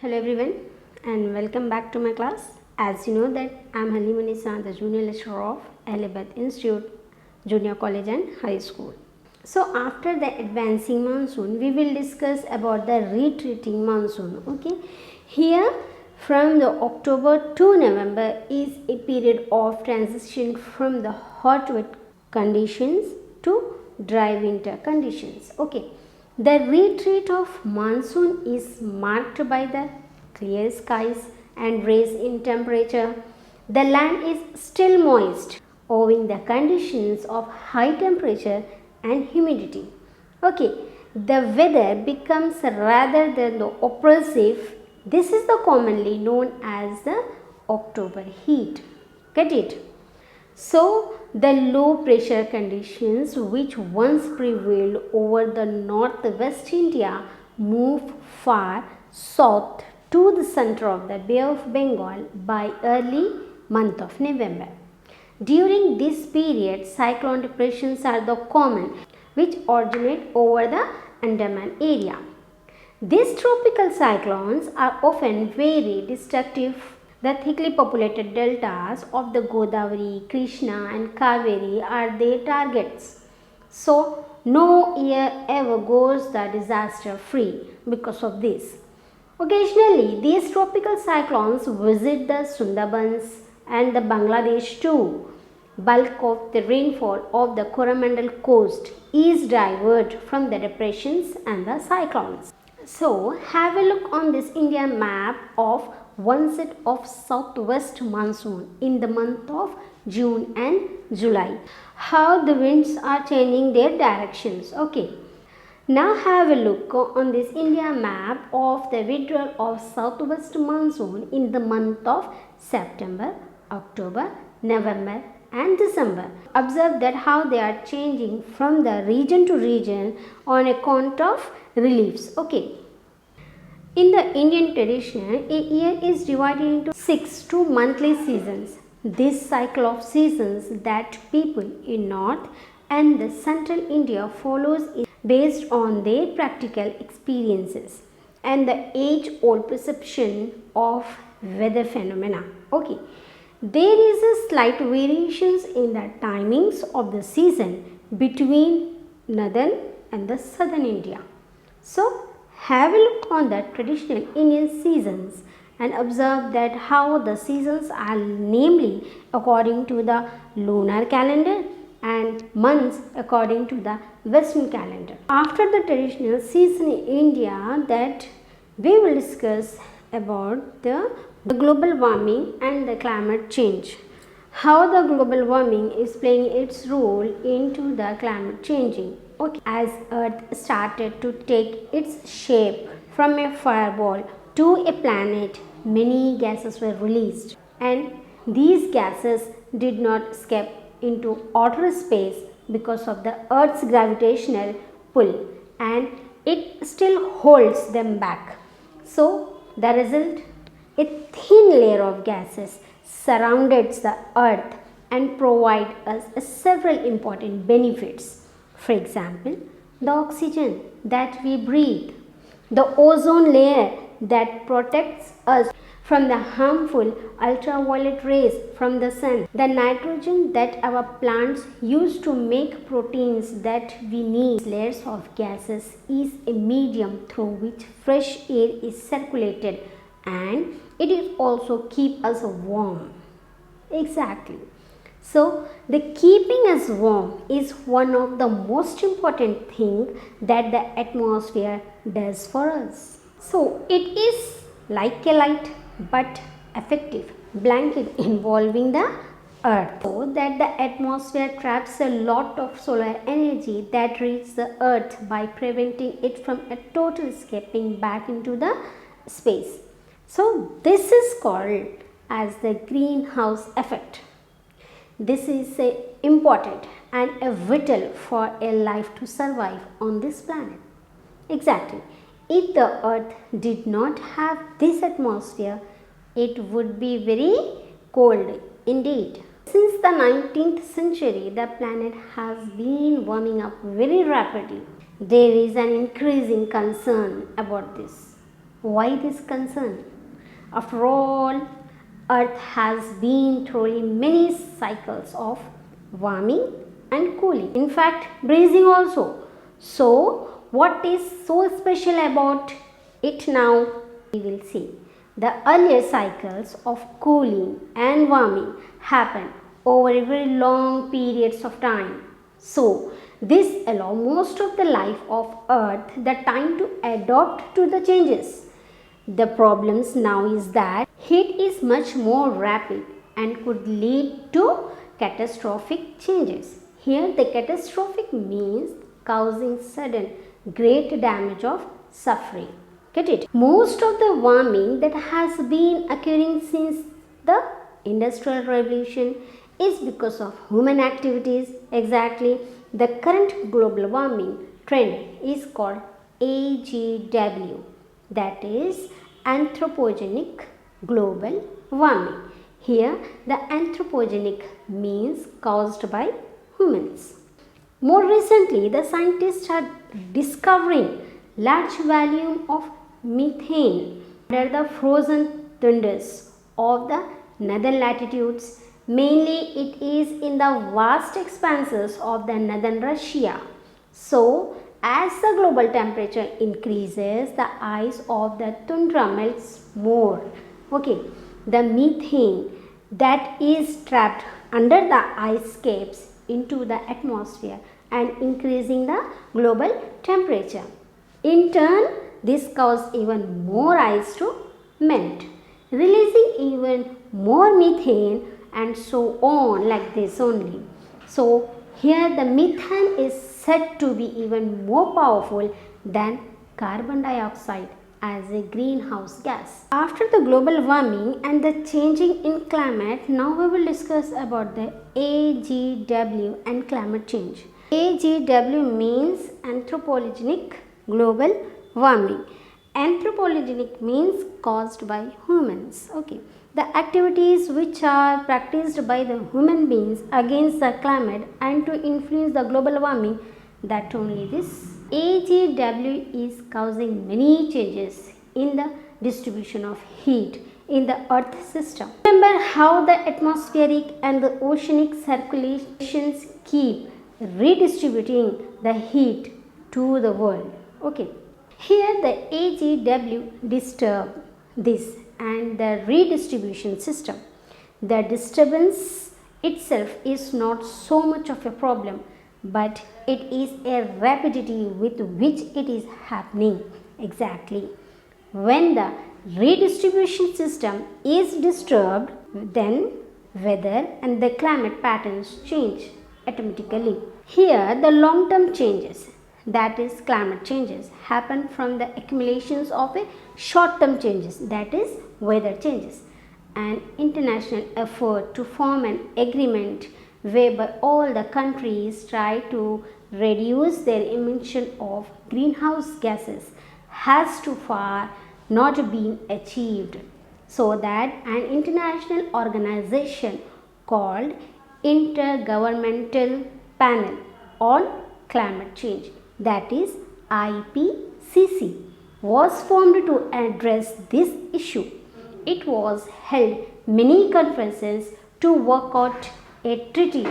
Hello everyone and welcome back to my class. As you know that I am Halim Unisa, the junior lecturer of Elizabeth Institute Junior College and High School. So after the advancing monsoon, we will discuss about the retreating monsoon. Okay, here from the October to November is a period of transition from the hot wet conditions to dry winter conditions. Okay, the retreat of monsoon is marked by the clear skies and rise in temperature. The land is still moist owing the conditions of high temperature and humidity. Okay, the weather becomes rather than the oppressive. This is the commonly known as the October heat. Get it? So, the low pressure conditions which once prevailed over the northwest India move far south to the center of the Bay of Bengal by early month of November. During this period, cyclone depressions are the common which originate over the Andaman area. These tropical cyclones are often very destructive. The thickly populated deltas of the Godavari, Krishna and Kaveri are their targets. So, no year ever goes the disaster free because of this. Occasionally, these tropical cyclones visit the Sundarbans and the Bangladesh too. Bulk of the rainfall of the Coromandel coast is diverted from the depressions and the cyclones. So, have a look on this India map of one set of southwest monsoon in the month of June and July. How the winds are changing their directions. Okay. Now have a look on this India map of the withdrawal of southwest monsoon in the month of September, October, November and December. Observe that how they are changing from the region to region on account of reliefs. Okay. In the Indian tradition, a year is divided into 6 monthly seasons. This cycle of seasons that people in North and the Central India follows is based on their practical experiences and the age-old perception of weather phenomena. Okay, there is a slight variations in the timings of the season between northern and the southern India. So, have a look on the traditional Indian seasons and observe that how the seasons are namely according to the lunar calendar and months according to the western calendar. After the traditional season in India, that we will discuss about the global warming and the climate change. How the global warming is playing its role into the climate changing. Okay. As Earth started to take its shape from a fireball to a planet, many gases were released, and these gases did not escape into outer space because of the Earth's gravitational pull, and it still holds them back. So, the result, a thin layer of gases surrounded the Earth and provide us several important benefits. For example, the oxygen that we breathe, the ozone layer that protects us from the harmful ultraviolet rays from the sun, the nitrogen that our plants use to make proteins that we need. Layers of gases is a medium through which fresh air is circulated, and it is also keep us warm. Exactly. So, the keeping us warm is one of the most important thing that the atmosphere does for us. So, it is like a light but effective blanket involving the earth, so that the atmosphere traps a lot of solar energy that reaches the earth by preventing it from a total escaping back into the space. So, this is called as the greenhouse effect. This is important and a vital for a life to survive on this planet. Exactly. If the earth did not have this atmosphere, it would be very cold indeed. Since the 19th century, the planet has been warming up very rapidly. There is an increasing concern about this. Why this concern? After all, Earth has been through many cycles of warming and cooling. In fact, breezing also. So, what is so special about it now? We will see. The earlier cycles of cooling and warming happen over very long periods of time. So, this allows most of the life of Earth the time to adapt to the changes. The problems now is that heat is much more rapid and could lead to catastrophic changes. Here the catastrophic means causing sudden great damage of suffering. Get it? Most of the warming that has been occurring since the Industrial Revolution is because of human activities. Exactly, the current global warming trend is called AGW, that is anthropogenic global warming. Here the anthropogenic means caused by humans. More recently, the scientists are discovering large volume of methane under the frozen tundras of the northern latitudes. Mainly it is in the vast expanses of the northern Russia. So, as the global temperature increases, the ice of the tundra melts more. Okay, the methane that is trapped under the ice caps into the atmosphere and increasing the global temperature. In turn, this causes even more ice to melt, releasing even more methane and so on, like this only. So, here the methane is said to be even more powerful than carbon dioxide as a greenhouse gas. After the global warming and the changing in climate, now we will discuss about the AGW and climate change. AGW means anthropogenic global warming. Anthropogenic means caused by humans. Okay. The activities which are practiced by the human beings against the climate and to influence the global warming, that only this AGW is causing many changes in the distribution of heat in the earth system. Remember how the atmospheric and the oceanic circulations keep redistributing the heat to the world. Okay. Here the AGW disturb this and the redistribution system. The disturbance itself is not so much of a problem, but it is a rapidity with which it is happening. Exactly. When the redistribution system is disturbed, then weather and the climate patterns change automatically. Here the long-term changes, that is climate changes, happen from the accumulations of a short-term changes, that is weather changes. An international effort to form an agreement whereby all the countries try to reduce their emission of greenhouse gases has too far not been achieved, so that an international organization called Intergovernmental Panel on Climate Change, that is IPCC, was formed to address this issue. It was held many conferences to work out a treaty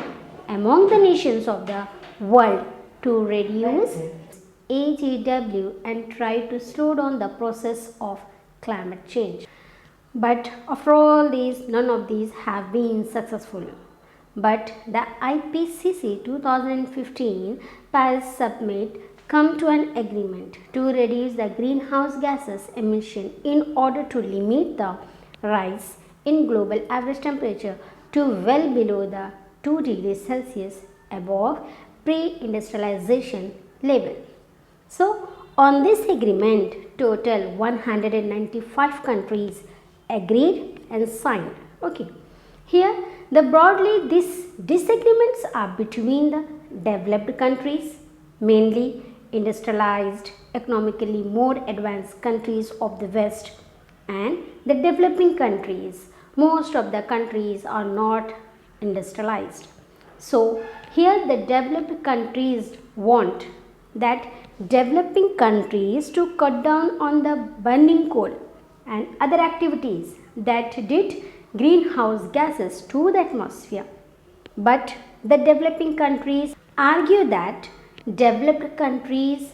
among the nations of the world to reduce AGW and try to slow down the process of climate change. But after all these, none of these have been successful. But the IPCC 2015 Paris Summit come to an agreement to reduce the greenhouse gases emission in order to limit the rise in global average temperature to well below the 2 degrees Celsius above pre-industrialization level. So, on this agreement, total 195 countries agreed and signed. Okay. Here, broadly these disagreements are between the developed countries, mainly industrialized, economically more advanced countries of the West, and the developing countries. Most of the countries are not industrialized. So, here the developed countries want that developing countries to cut down on the burning coal and other activities that did greenhouse gases to the atmosphere. But the developing countries argue that developed countries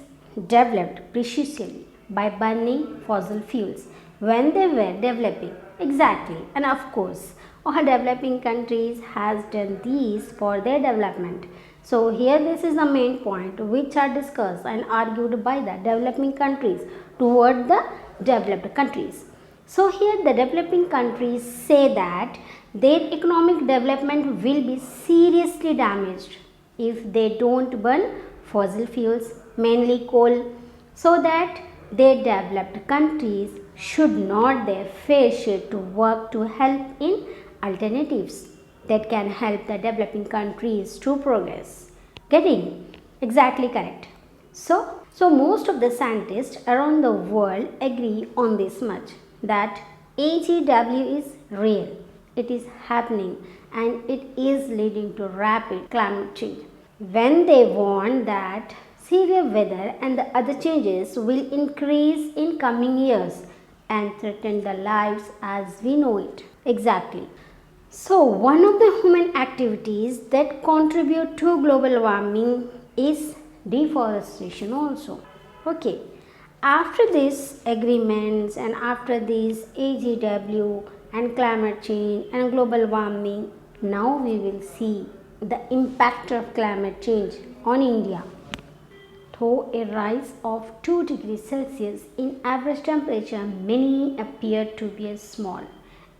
developed preciously by burning fossil fuels when they were developing. Exactly, and of course, all developing countries has done these for their development. So here this is the main point which are discussed and argued by the developing countries toward the developed countries. So here the developing countries say that their economic development will be seriously damaged if they don't burn fossil fuels, mainly coal, so that their developed countries should not their fair share to work to help in alternatives that can help the developing countries to progress. Getting exactly correct. So most of the scientists around the world agree on this much that AGW is real. It is happening and it is leading to rapid climate change. When they warn that severe weather and the other changes will increase in coming years and threaten the lives as we know it. Exactly. So, one of the human activities that contribute to global warming is deforestation also. Okay. After these agreements and after these AGW and climate change and global warming, now we will see the impact of climate change on India. Though a rise of 2 degrees Celsius in average temperature many appear to be small,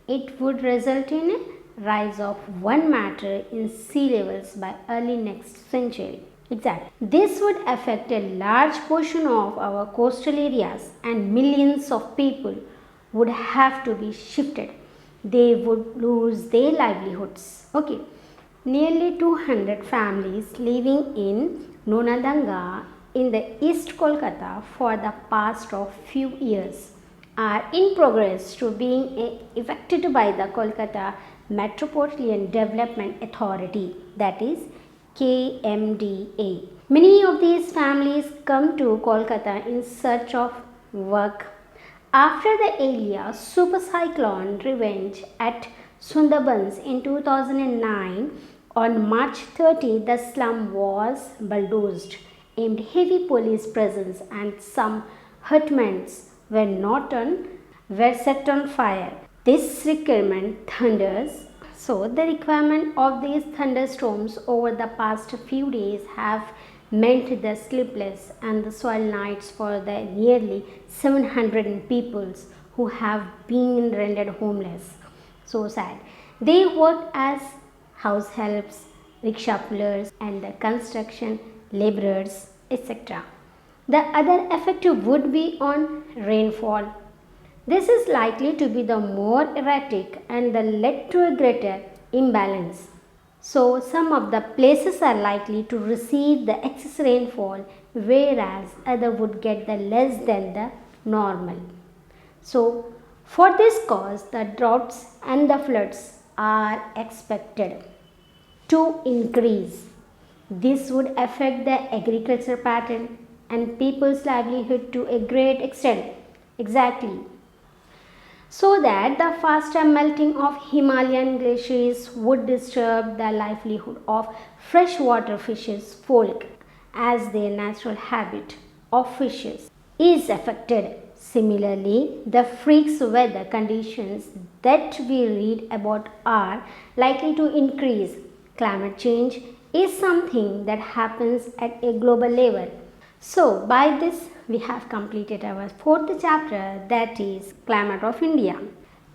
it would result in a rise of 1 meter in sea levels by early next century. Exactly. This would affect a large portion of our coastal areas and millions of people would have to be shifted. They would lose their livelihoods. Okay. Nearly 200 families living in Nonadanga in the East Kolkata for the past of few years are in progress to being affected by the Kolkata Metropolitan Development Authority, that is KMDA. Many of these families come to Kolkata in search of work. After the Elia super cyclone revenge at Sundarbans in 2009, on March 30, the slum was bulldozed, aimed heavy police presence, and some hutments were set on fire. This requirement thunders. So the requirement of these thunderstorms over the past few days have meant the sleepless and the soil nights for the nearly 700 peoples who have been rendered homeless. So sad. They work as house helps, rickshaw pullers, and the construction laborers, etc. The other effect would be on rainfall. This is likely to be the more erratic and the led to a greater imbalance. So some of the places are likely to receive the excess rainfall whereas other would get the less than the normal. So for this cause the droughts and the floods are expected to increase. This would affect the agriculture pattern and people's livelihood to a great extent. Exactly. So that the faster melting of Himalayan glaciers would disturb the livelihood of freshwater fishes folk as their natural habit of fishes is affected. Similarly, the freak weather conditions that we read about are likely to increase. Climate change is something that happens at a global level. So, by this, we have completed our fourth chapter, that is Climate of India.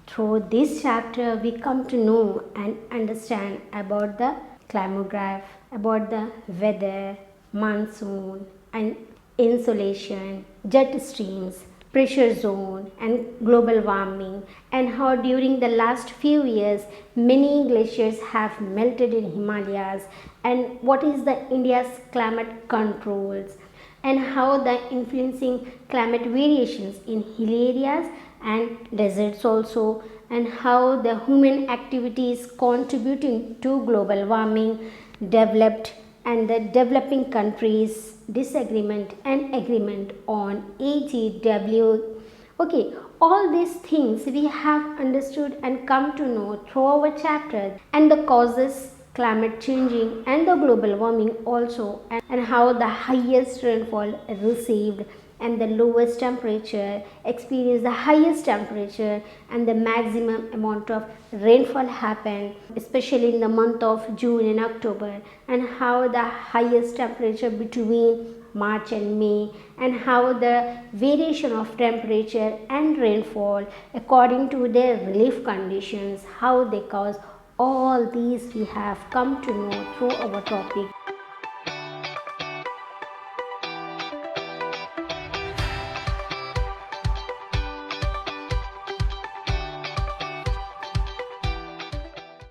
Through this chapter, we come to know and understand about the climograph, about the weather, monsoon, and insolation, jet streams, pressure zone, and global warming, and how during the last few years many glaciers have melted in Himalayas, and what is the India's climate controls, and how the influencing climate variations in hill areas and deserts also, and how the human activities contributing to global warming, developed and the developing countries disagreement and agreement on AGW. Okay, all these things we have understood and come to know through our chapter, and the causes climate changing and the global warming also, and how the highest rainfall received and the lowest temperature experience the highest temperature, and the maximum amount of rainfall happened especially in the month of June and October, and how the highest temperature between March and May, and how the variation of temperature and rainfall according to their relief conditions, how they cause. All these we have come to know through our topic